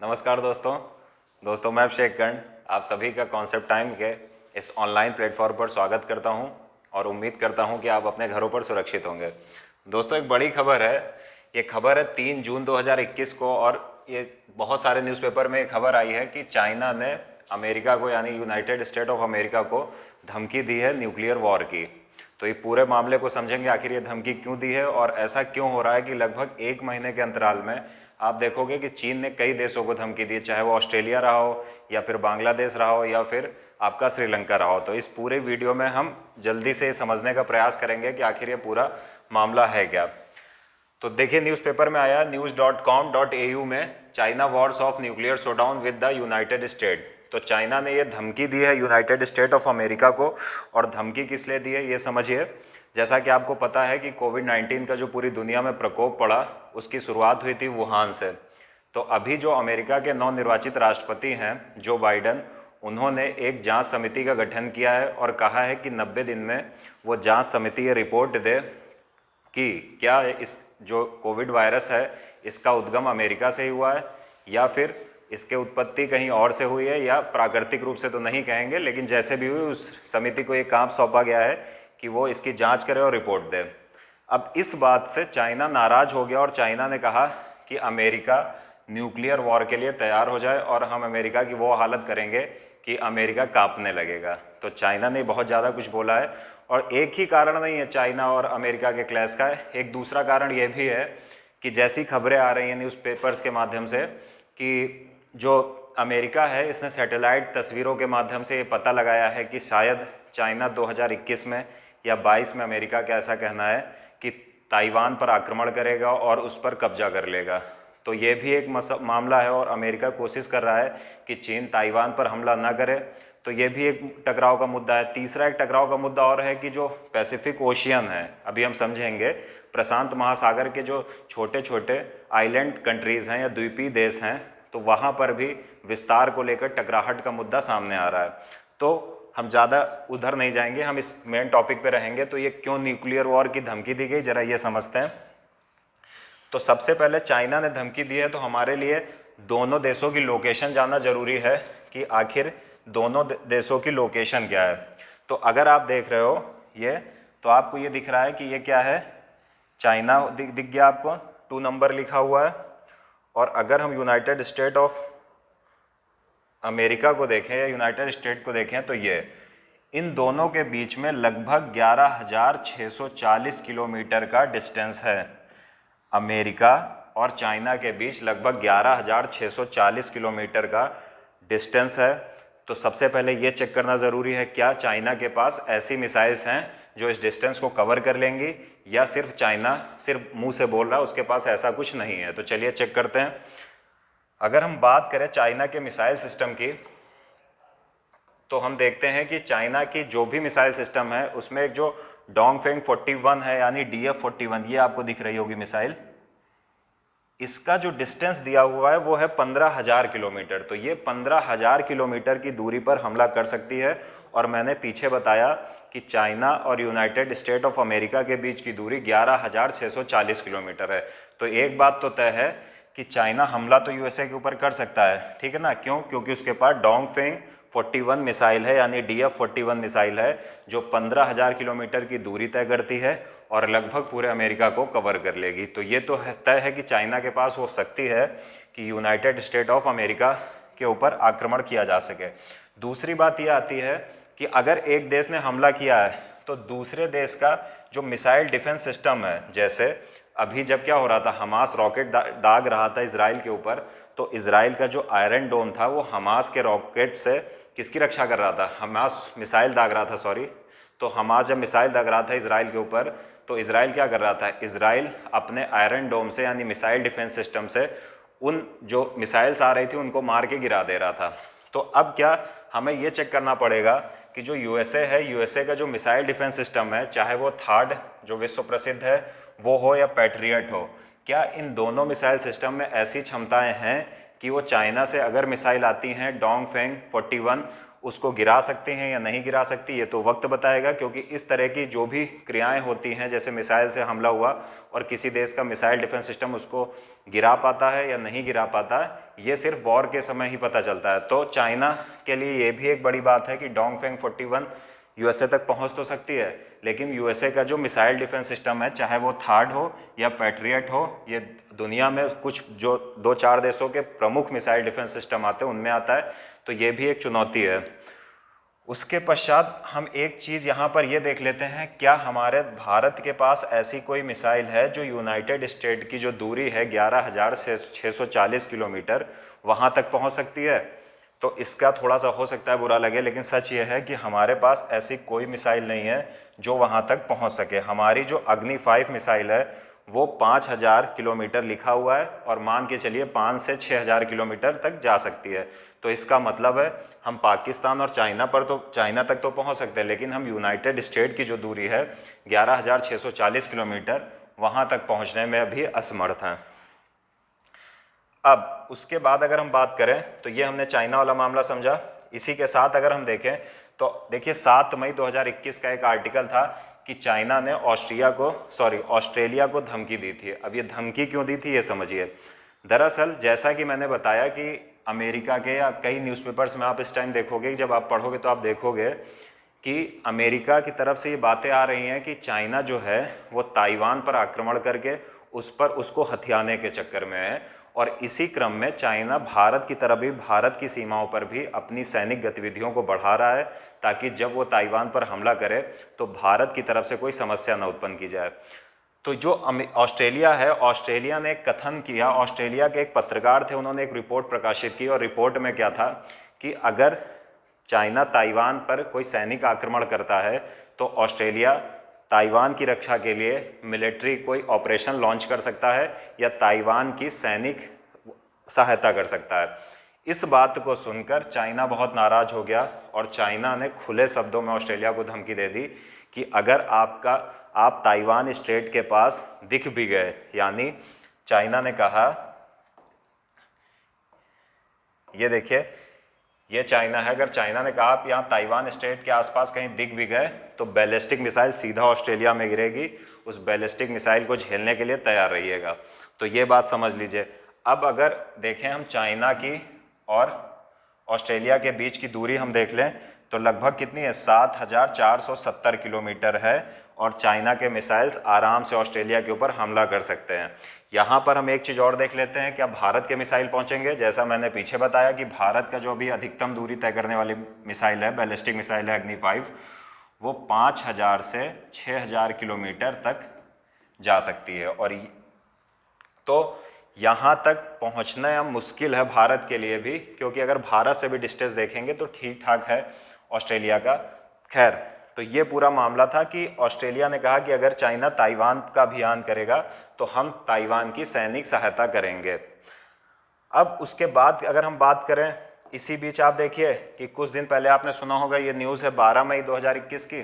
नमस्कार दोस्तों मैं अभिषेक कर्ण आप सभी का कॉन्सेप्ट टाइम के इस ऑनलाइन प्लेटफॉर्म पर स्वागत करता हूं और उम्मीद करता हूं कि आप अपने घरों पर सुरक्षित होंगे। दोस्तों, एक बड़ी खबर है। ये खबर है 3 जून 2021 को, और ये बहुत सारे न्यूज़पेपर में खबर आई है कि चाइना ने अमेरिका को, यानी यूनाइटेड स्टेट ऑफ अमेरिका को धमकी दी है न्यूक्लियर वॉर की। तो ये पूरे मामले को समझेंगे, आखिर ये धमकी क्यों दी है और ऐसा क्यों हो रहा है कि लगभग 1 महीने के अंतराल में आप देखोगे कि चीन ने कई देशों को धमकी दी, चाहे वो ऑस्ट्रेलिया रहा हो या फिर बांग्लादेश रहा हो या फिर आपका श्रीलंका रहा हो। तो इस पूरे वीडियो में हम जल्दी से समझने का प्रयास करेंगे कि आखिर ये पूरा मामला है क्या। तो देखिए, न्यूज़पेपर में आया news.com.au में, China Wars of nuclear showdown with the United state. तो चाइना ने ये धमकी दी है यूनाइटेड स्टेट ऑफ अमेरिका को, और धमकी किस लिए दी है ये समझिए। जैसा कि आपको पता है कि कोविड-19 का जो पूरी दुनिया में प्रकोप पड़ा, उसकी शुरुआत हुई थी वुहान से। तो अभी जो अमेरिका के नवनिर्वाचित राष्ट्रपति हैं जो बाइडन, उन्होंने एक जांच समिति का गठन किया है और कहा है कि 90 दिन में वो जांच समिति ये रिपोर्ट दे कि क्या इस जो कोविड वायरस है इसका उद्गम अमेरिका से ही हुआ है या फिर इसके उत्पत्ति कहीं और से हुई है, या प्राकृतिक रूप से तो नहीं कहेंगे, लेकिन जैसे भी हुई उस समिति को एक काम सौंपा गया है कि वो इसकी जांच करे और रिपोर्ट दे। अब इस बात से चाइना नाराज हो गया और चाइना ने कहा कि अमेरिका न्यूक्लियर वॉर के लिए तैयार हो जाए और हम अमेरिका की वो हालत करेंगे कि अमेरिका कांपने लगेगा। तो चाइना ने बहुत ज़्यादा कुछ बोला है, और एक ही कारण नहीं है चाइना और अमेरिका के क्लैश का, एक दूसरा कारण ये भी है कि जैसी खबरें आ रही हैं न्यूज़पेपर्स के माध्यम से कि जो अमेरिका है इसने सैटेलाइट तस्वीरों के माध्यम से ये पता लगाया है कि शायद चाइना 2021 में या 22 में, अमेरिका का ऐसा कहना है कि ताइवान पर आक्रमण करेगा और उस पर कब्जा कर लेगा। तो ये भी एक मामला है, और अमेरिका कोशिश कर रहा है कि चीन ताइवान पर हमला ना करे। तो ये भी एक टकराव का मुद्दा है। तीसरा एक टकराव का मुद्दा और है कि जो पैसिफिक ओशियन है, अभी हम समझेंगे, प्रशांत महासागर के जो छोटे छोटे आइलैंड कंट्रीज़ हैं या द्वीपीय देश हैं, तो वहाँ पर भी विस्तार को लेकर टकराहट का मुद्दा सामने आ रहा है। तो हम ज़्यादा उधर नहीं जाएंगे, हम इस मेन टॉपिक पे रहेंगे। तो ये क्यों न्यूक्लियर वॉर की धमकी दी गई, ज़रा ये समझते हैं। तो सबसे पहले चाइना ने धमकी दी है, तो हमारे लिए दोनों देशों की लोकेशन जानना जरूरी है कि आखिर दोनों देशों की लोकेशन क्या है। तो अगर आप देख रहे हो ये, तो आपको ये दिख रहा है कि ये क्या है, चाइना दिख गया आपको, 2 नंबर लिखा हुआ है। और अगर हम यूनाइटेड स्टेट ऑफ अमेरिका को देखें या यूनाइटेड स्टेट को देखें, तो ये इन दोनों के बीच में लगभग 11,640 किलोमीटर का डिस्टेंस है। अमेरिका और चाइना के बीच लगभग 11,640 किलोमीटर का डिस्टेंस है। तो सबसे पहले ये चेक करना ज़रूरी है, क्या चाइना के पास ऐसी मिसाइल्स हैं जो इस डिस्टेंस को कवर कर लेंगी, या सिर्फ चाइना सिर्फ मुंह से बोल रहा है, उसके पास ऐसा कुछ नहीं है। तो चलिए चेक करते हैं। अगर हम बात करें चाइना के मिसाइल सिस्टम की, तो हम देखते हैं कि चाइना की जो भी मिसाइल सिस्टम है उसमें एक जो डोंगफेंग 41 है, यानी DF-41, ये आपको दिख रही होगी मिसाइल, इसका जो डिस्टेंस दिया हुआ है वो है 15,000 किलोमीटर। तो ये 15,000 किलोमीटर की दूरी पर हमला कर सकती है। और मैंने पीछे बताया कि चाइना और यूनाइटेड स्टेट ऑफ अमेरिका के बीच की दूरी 11,640 किलोमीटर है। तो एक बात तो तय है कि चाइना हमला तो यूएसए के ऊपर कर सकता है, ठीक है ना। क्यों? क्योंकि उसके पास डोंगफेंग 41 मिसाइल है, यानी DF-41 मिसाइल है, जो 15,000 किलोमीटर की दूरी तय करती है और लगभग पूरे अमेरिका को कवर कर लेगी। तो ये तो तय है कि चाइना के पास वो शक्ति है कि यूनाइटेड स्टेट ऑफ अमेरिका के ऊपर आक्रमण किया जा सके। दूसरी बात ये आती है कि अगर एक देश ने हमला किया है तो दूसरे देश का जो मिसाइल डिफेंस सिस्टम है, जैसे अभी जब क्या हो रहा था, हमास रॉकेट दाग रहा था इजराइल के ऊपर, तो इजराइल का जो आयरन डोम था वो हमास के रॉकेट से किसकी रक्षा कर रहा था, हमास मिसाइल दाग रहा था, सॉरी। तो हमास जब मिसाइल दाग रहा था इजराइल के ऊपर, तो इजराइल क्या कर रहा था, इजराइल अपने आयरन डोम से, यानी मिसाइल डिफेंस सिस्टम से, उन जो मिसाइल्स आ रही थी उनको मार के गिरा दे रहा था। तो अब क्या हमें ये चेक करना पड़ेगा कि जो यूएसए है, यूएसए का जो मिसाइल डिफेंस सिस्टम है, चाहे वो थार्ड जो विश्व प्रसिद्ध है वो हो या पैट्रियट हो, क्या इन दोनों मिसाइल सिस्टम में ऐसी क्षमताएं हैं कि वो चाइना से अगर मिसाइल आती हैं डोंगफेंग 41, उसको गिरा सकते हैं या नहीं गिरा सकती, ये तो वक्त बताएगा, क्योंकि इस तरह की जो भी क्रियाएं होती हैं, जैसे मिसाइल से हमला हुआ और किसी देश का मिसाइल डिफेंस सिस्टम उसको गिरा पाता है या नहीं गिरा पाता है, ये सिर्फ वॉर के समय ही पता चलता है। तो चाइना के लिए ये भी एक बड़ी बात है कि डोंगफेंग 41 यूएसए तक पहुंच तो सकती है, लेकिन यूएसए का जो मिसाइल डिफेंस सिस्टम है, चाहे वो थार्ड हो या पैट्रियट हो, ये दुनिया में कुछ जो 2-4 देशों के प्रमुख मिसाइल डिफेंस सिस्टम आते हैं उनमें आता है, तो ये भी एक चुनौती है। उसके पश्चात हम एक चीज़ यहाँ पर ये देख लेते हैं, क्या हमारे भारत के पास ऐसी कोई मिसाइल है जो यूनाइटेड स्टेट की जो दूरी है 11,640 किलोमीटर वहाँ तक पहुँच सकती है? तो इसका थोड़ा सा हो सकता है बुरा लगे, लेकिन सच ये है कि हमारे पास ऐसी कोई मिसाइल नहीं है जो वहाँ तक पहुँच सके। हमारी जो अग्नि 5 मिसाइल है वो 5,000 किलोमीटर लिखा हुआ है और मान के चलिए 5 से 6,000 किलोमीटर तक जा सकती है। तो इसका मतलब है हम पाकिस्तान और चाइना तक तो पहुँच सकते हैं, लेकिन हम यूनाइटेड स्टेट की जो दूरी है 11,640 किलोमीटर वहाँ तक पहुँचने में अभी असमर्थ हैं। अब उसके बाद अगर हम बात करें तो ये हमने चाइना वाला मामला समझा। इसी के साथ अगर हम देखें तो देखिए 7 मई 2021 का एक आर्टिकल था कि चाइना ने ऑस्ट्रेलिया को धमकी दी थी। अब ये धमकी क्यों दी थी ये समझिए। दरअसल जैसा कि मैंने बताया कि अमेरिका के या कई न्यूज़पेपर्स में आप इस टाइम देखोगे, जब आप पढ़ोगे तो आप देखोगे कि अमेरिका की तरफ से ये बातें आ रही हैं कि चाइना जो है वो ताइवान पर आक्रमण करके उसको हथियाने के चक्कर में है, और इसी क्रम में चाइना भारत की तरफ भी, भारत की सीमाओं पर भी अपनी सैनिक गतिविधियों को बढ़ा रहा है, ताकि जब वो ताइवान पर हमला करे तो भारत की तरफ से कोई समस्या न उत्पन्न की जाए। तो जो ऑस्ट्रेलिया है, ऑस्ट्रेलिया ने एक कथन किया, ऑस्ट्रेलिया के एक पत्रकार थे, उन्होंने एक रिपोर्ट प्रकाशित की और रिपोर्ट में क्या था कि अगर चाइना ताइवान पर कोई सैनिक आक्रमण करता है तो ऑस्ट्रेलिया ताइवान की रक्षा के लिए मिलिट्री कोई ऑपरेशन लॉन्च कर सकता है या ताइवान की सैनिक सहायता कर सकता है। इस बात को सुनकर चाइना बहुत नाराज़ हो गया और चाइना ने खुले शब्दों में ऑस्ट्रेलिया को धमकी दे दी कि अगर आप ताइवान स्ट्रेट के पास दिख भी गए, यानी चाइना ने कहा, ये देखिए ये चाइना है, अगर चाइना ने कहा आप यहाँ ताइवान स्ट्रेट के आसपास कहीं दिख भी गए तो बैलिस्टिक मिसाइल सीधा ऑस्ट्रेलिया में गिरेगी, उस बैलिस्टिक मिसाइल को झेलने के लिए तैयार रहिएगा। तो ये बात समझ लीजिए। अब अगर देखें हम चाइना की और ऑस्ट्रेलिया के बीच की दूरी हम देख लें तो लगभग कितनी है, 7,470 किलोमीटर है, और चाइना के मिसाइल्स आराम से ऑस्ट्रेलिया के ऊपर हमला कर सकते हैं। यहाँ पर हम एक चीज़ और देख लेते हैं, क्या भारत के मिसाइल पहुँचेंगे? जैसा मैंने पीछे बताया कि भारत का जो भी अधिकतम दूरी तय करने वाली मिसाइल है, बैलिस्टिक मिसाइल है अग्नि 5, वो 5,000 से 6,000 किलोमीटर तक जा सकती है। और तो यहाँ तक पहुँचना मुश्किल है भारत के लिए भी, क्योंकि अगर भारत से भी डिस्टेंस देखेंगे तो ठीक ठाक है ऑस्ट्रेलिया का। खैर, तो ये पूरा मामला था कि ऑस्ट्रेलिया ने कहा कि अगर चाइना ताइवान का अभियान करेगा तो हम ताइवान की सैनिक सहायता करेंगे। अब उसके बाद अगर हम बात करें, इसी बीच आप देखिए कि कुछ दिन पहले आपने सुना होगा, ये न्यूज़ है 12 मई 2021 की।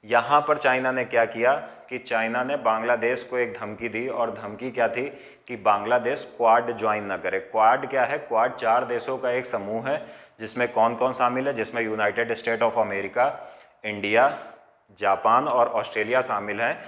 यहाँ पर चाइना ने क्या किया कि चाइना ने बांग्लादेश को एक धमकी दी, और धमकी क्या थी कि बांग्लादेश क्वाड ज्वाइन ना करे। क्वाड क्या है? क्वाड 4 देशों का एक समूह है, जिसमें कौन कौन शामिल है? जिसमें United state of America, India, Japan और ऑस्ट्रेलिया शामिल हैं।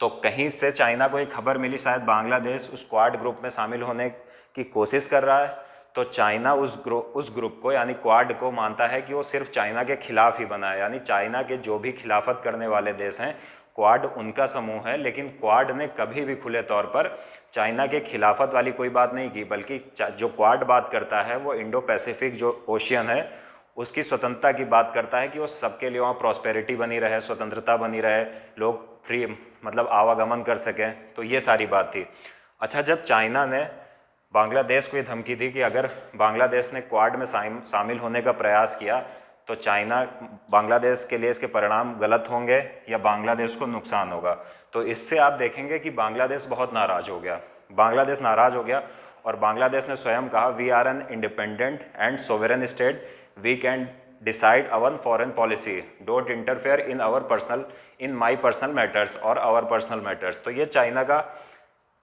तो कहीं से चाइना को एक खबर मिली, शायद बांग्लादेश उस क्वाड ग्रुप में शामिल होने की कोशिश कर रहा है। तो चाइना उस ग्रुप को, यानी क्वाड को, मानता है कि वो सिर्फ चाइना के खिलाफ ही बना है, यानी चाइना के जो भी खिलाफत करने वाले देश हैं, क्वाड उनका समूह है। लेकिन क्वाड ने कभी भी खुले तौर पर चाइना के खिलाफत वाली कोई बात नहीं की, बल्कि जो क्वाड बात करता है वो इंडो पैसिफिक जो ओशियन है उसकी स्वतंत्रता की बात करता है कि वो सबके लिए वहाँ प्रॉस्पेरिटी बनी रहे, स्वतंत्रता बनी रहे, लोग फ्री मतलब आवागमन कर सकें। तो ये सारी बात थी। अच्छा, जब चाइना ने बांग्लादेश को ये धमकी दी कि अगर बांग्लादेश ने क्वाड में शामिल होने का प्रयास किया तो चाइना, बांग्लादेश के लिए इसके परिणाम गलत होंगे या बांग्लादेश को नुकसान होगा, तो इससे आप देखेंगे कि बांग्लादेश बहुत नाराज़ हो गया। बांग्लादेश नाराज़ हो गया और बांग्लादेश ने स्वयं कहा, we are an independent and sovereign state, we can decide our foreign policy, don't interfere in my personal matters और आवर पर्सनल मैटर्स। तो ये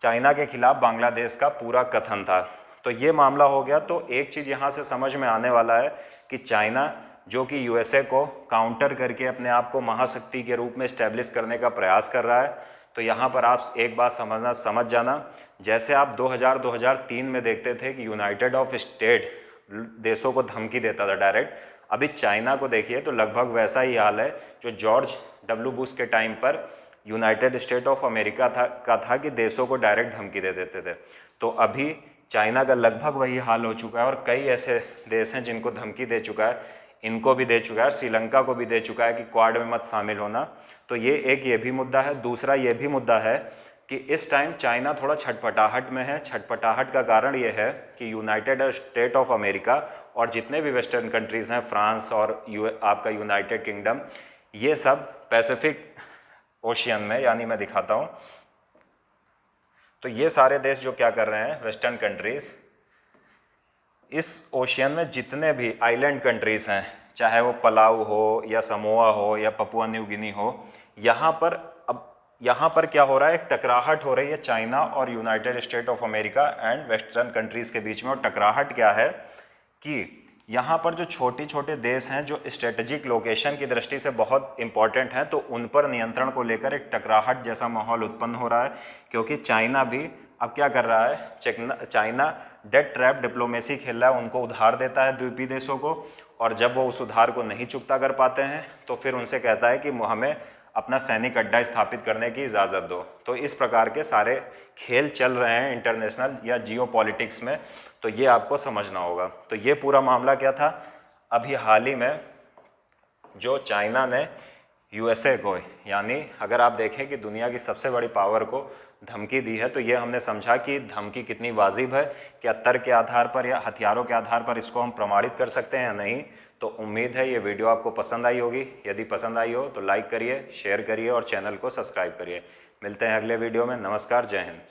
चाइना के खिलाफ बांग्लादेश का पूरा कथन था। तो ये मामला हो गया। तो एक चीज़ यहाँ से समझ में आने वाला है कि चाइना जो कि यूएसए को काउंटर करके अपने आप को महाशक्ति के रूप में इस्टेब्लिश करने का प्रयास कर रहा है। तो यहाँ पर आप एक बात समझ जाना, जैसे आप 2003 में देखते थे कि यूनाइटेड ऑफ स्टेट देशों को धमकी देता था डायरेक्ट, अभी चाइना को देखिए तो लगभग वैसा ही हाल है जो जॉर्ज डब्ल्यू बुश के टाइम पर यूनाइटेड स्टेट ऑफ अमेरिका था कि देशों को डायरेक्ट धमकी दे देते थे। तो अभी चाइना का लगभग वही हाल हो चुका है और कई ऐसे देश हैं जिनको धमकी दे चुका है, इनको भी दे चुका है, श्रीलंका को भी दे चुका है कि क्वाड में मत शामिल होना। तो ये भी मुद्दा है। दूसरा ये भी मुद्दा है कि इस टाइम चाइना थोड़ा छटपटाहट में है। छटपटाहट का कारण ये है कि यूनाइटेड स्टेट ऑफ अमेरिका और जितने भी वेस्टर्न कंट्रीज़ हैं, फ्रांस और आपका यूनाइटेड किंगडम, ये सब पैसिफिक ओशियन में, यानी मैं दिखाता हूँ, तो ये सारे देश जो क्या कर रहे हैं, वेस्टर्न कंट्रीज़, इस ओशियन में जितने भी आइलैंड कंट्रीज़ हैं, चाहे वो पलाऊ हो या समोआ हो या पपुआ न्यू गिनी हो, यहाँ पर क्या हो रहा है, एक टकराहट हो रही है चाइना और United state of America and western countries के बीच में। और टकराहट क्या है कि यहाँ पर जो छोटे छोटे देश हैं जो स्ट्रेटेजिक लोकेशन की दृष्टि से बहुत इंपॉर्टेंट हैं, तो उन पर नियंत्रण को लेकर एक टकराहट जैसा माहौल उत्पन्न हो रहा है। क्योंकि चाइना भी अब क्या कर रहा है, चाइना डेट ट्रैप डिप्लोमेसी खेल रहा है, उनको उधार देता है द्वीपीय देशों को, और जब वो उस उधार को नहीं चुकता कर पाते हैं तो फिर उनसे कहता है कि हमें अपना सैनिक अड्डा स्थापित करने की इजाज़त दो। तो इस प्रकार के सारे खेल चल रहे हैं इंटरनेशनल या जियो पॉलिटिक्स में, तो ये आपको समझना होगा। तो ये पूरा मामला क्या था, अभी हाल ही में जो चाइना ने यूएसए को, यानी अगर आप देखें कि दुनिया की सबसे बड़ी पावर को धमकी दी है, तो ये हमने समझा कि धमकी कितनी वाजिब है, क्या तर्क के आधार पर या हथियारों के आधार पर इसको हम प्रमाणित कर सकते हैं या नहीं। तो उम्मीद है ये वीडियो आपको पसंद आई होगी। यदि पसंद आई हो तो लाइक करिए, शेयर करिए और चैनल को सब्सक्राइब करिए। मिलते हैं अगले वीडियो में। नमस्कार, जय हिंद।